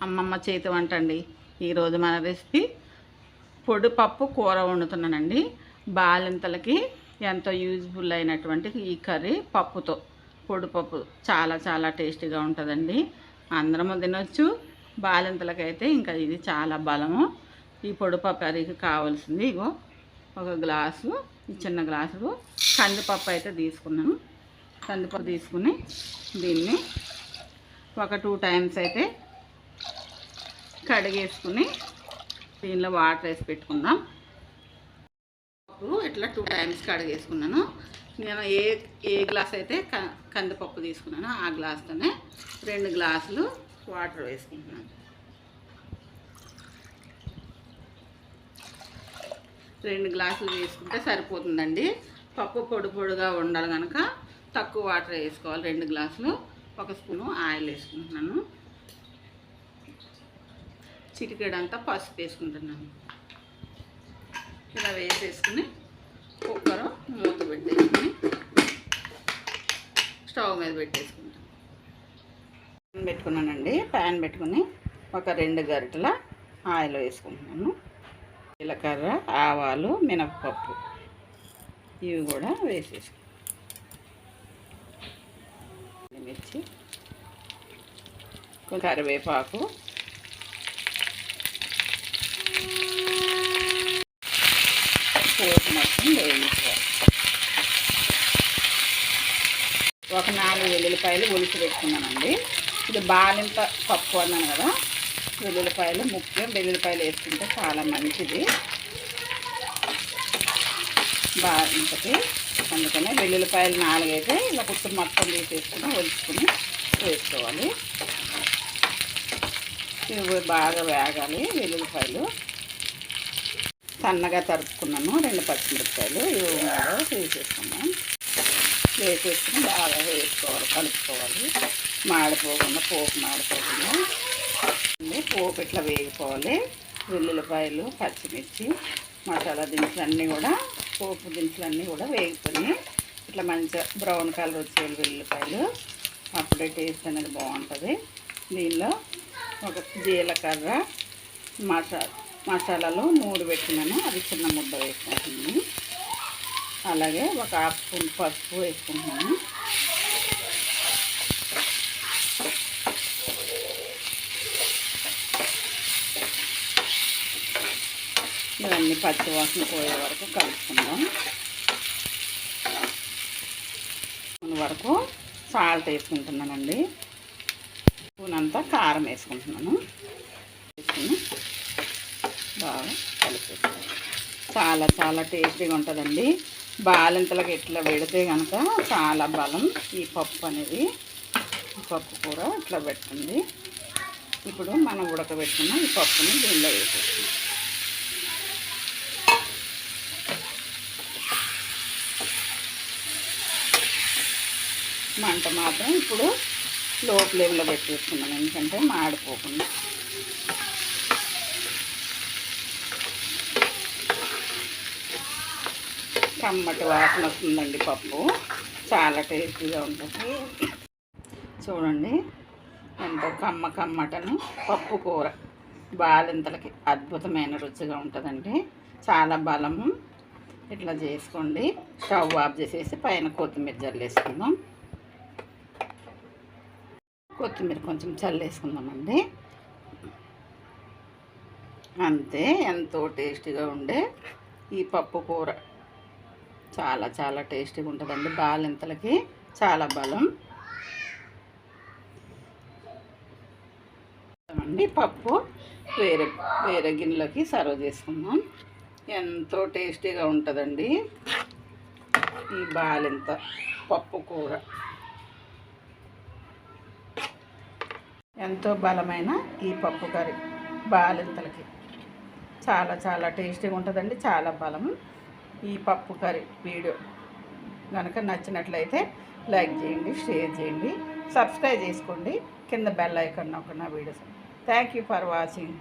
అమ్మమ్మ చేతి వంట అండి. ఈరోజు మన రెసిపీ పొడిపప్పు కూర వండుతున్నానండి. బాలింతలకి ఎంతో యూజ్ఫుల్ అయినటువంటి ఈ కర్రీ పప్పుతో పొడిపప్పు చాలా చాలా టేస్టీగా ఉంటుందండి. అందరము తినొచ్చు. బాలింతలకైతే ఇంకా ఇది చాలా బలము. ఈ పొడిపప్పు కర్రీకి కావాల్సింది ఇగో ఒక గ్లాసు, ఈ చిన్న గ్లాసు కందిపప్పు అయితే తీసుకున్నాను. కందిపప్పు తీసుకుని దీన్ని ఒక 2 టైమ్స్ అయితే కడిగేసుకుని దీనిలో వాటర్ వేసి పెట్టుకుందాం. ఇట్లా 2 టైమ్స్ కడిగేసుకున్నాను. నేను ఏ గ్లాస్ అయితే కందిపప్పు తీసుకున్నానో ఆ గ్లాస్తోనే 2 గ్లాసులు వాటర్ వేసుకుంటున్నాను. 2 గ్లాసులు వేసుకుంటే సరిపోతుందండి. పప్పు పొడి పొడిగా ఉండాలి కనుక తక్కువ వాటర్ వేసుకోవాలి. 2 గ్లాసులు. 1 స్పూను ఆయిల్ వేసుకుంటున్నాను. చిటికెడంతా పసుపు వేసుకుంటున్నాను. ఇలా వేసేసుకుని కుక్కర్ మూత పెట్టేసుకుని స్టవ్ మీద పెట్టేసుకుంటాను. ప్యాన్ పెట్టుకున్నానండి. ప్యాన్ పెట్టుకుని ఒక 2 గరిటెల ఆయిల్ వేసుకుంటున్నాను. జీలకర్ర, ఆవాలు, మినపప్పు ఇవి కూడా వేసేసుకుంటాను. మిర్చి, కొంచెం కరివేపాకు, పోపు మొత్తం వేయించుకోవాలి. ఒక 4 వెల్లుల్లిపాయలు ఒలిచి పెట్టుకున్నానండి. ఇది బాలింత పప్పు అన్నాను కదా, వెల్లుల్లిపాయలు ముఖ్యం. వెల్లుల్లిపాయలు వేసుకుంటే చాలా మంచిది బాలింతకి. అందుకనే వెల్లుల్లిపాయలు 4 అయితే ఇలా కుట్టు మొత్తం తీసేసుకుని ఒలుచుకుని వేసుకోవాలి. ఇవి బాగా వేగాలి. వెల్లుల్లిపాయలు సన్నగా తరుపుకున్నాను. 2 పచ్చిమిరపకాయలు ఇవి వేసేసుకున్నాం. వేసేసుకుని బాగా వేసుకోవాలి, కలుపుకోవాలి. మాడిపోకుండా, పోపు మాడిపోకుండా పోపు ఇట్లా వేగిపోవాలి. వెల్లుల్లిపాయలు, పచ్చిమిర్చి, మసాలా దినుసులు అన్నీ కూడా, పోపు దినుసులు అన్నీ కూడా వేగుకొని ఇట్లా మంచిగా బ్రౌన్ కలర్ వచ్చేవి వెల్లుల్లిపాయలు. అప్పుడే టేస్ట్ అనేది బాగుంటుంది. దీనిలో ఒక జీలకర్ర, మసాలాలు 3 పెట్టినాను. అది చిన్న ముద్ద వేసుకుంటున్నాను. అలాగే ఒక 1/2 స్పూన్ పసుపు వేసుకుంటున్నాను. ఇవన్నీ పచ్చివాసన పోయే వరకు కలుపుకుందాం. వరకు సాల్ట్ వేసుకుంటున్నానండి. స్పూన్ అంతా కారం వేసుకుంటున్నాను. వేసుకుని బాగా కలిపేసుకోవాలి. చాలా చాలా టేస్టీగా ఉంటుందండి. బాలింతలకు ఇట్లా పెడితే కనుక చాలా బలం ఈ పప్పు అనేది. పప్పు కూర ఇట్లా పెట్టండి. ఇప్పుడు మనం ఉడకబెట్టుకున్న ఈ పప్పుని దీనిలో వేసేస్తున్నాం. మంట మాత్రం ఇప్పుడు లో ఫ్లేమ్లో పెట్టేసుకున్నాను, ఎందుకంటే మాడిపోకుండా. కమ్మటి వాసన వస్తుందండి. పప్పు చాలా టేస్టీగా ఉంటుంది. చూడండి ఎంతో కమ్మటని పప్పు కూర బాలింతలకి అద్భుతమైన రుచిగా ఉంటుందండి. చాలా బలము. ఇట్లా చేసుకోండి. స్టవ్ ఆఫ్ చేసేసి పైన కొత్తిమీర జల్లేసుకుందాం. కొత్తిమీర కొంచెం చల్లేసుకుందామండి. అంతే. ఎంతో టేస్టీగా ఉండే ఈ పప్పు కూర చాలా చాలా టేస్టీగా ఉంటుందండి. బాలింతలకి చాలా బలం అండి. పప్పు వేరే గిన్నెలోకి సర్వ్ చేసుకుందాం. ఎంతో టేస్టీగా ఉంటుందండి ఈ బాలింత పప్పు కూర. ఎంతో బలమైన ఈ పప్పు కర్రీ బాలింతలకి చాలా చాలా టేస్టీగా ఉంటుందండి. చాలా బలం ఈ పప్పు కర్రీ. వీడియో కనుక నచ్చినట్లయితే లైక్ చేయండి, షేర్ చేయండి, సబ్స్క్రైబ్ చేసుకోండి. కింద బెల్ ఐకాన్ నొక్కండి నా videos. Thank you for watching.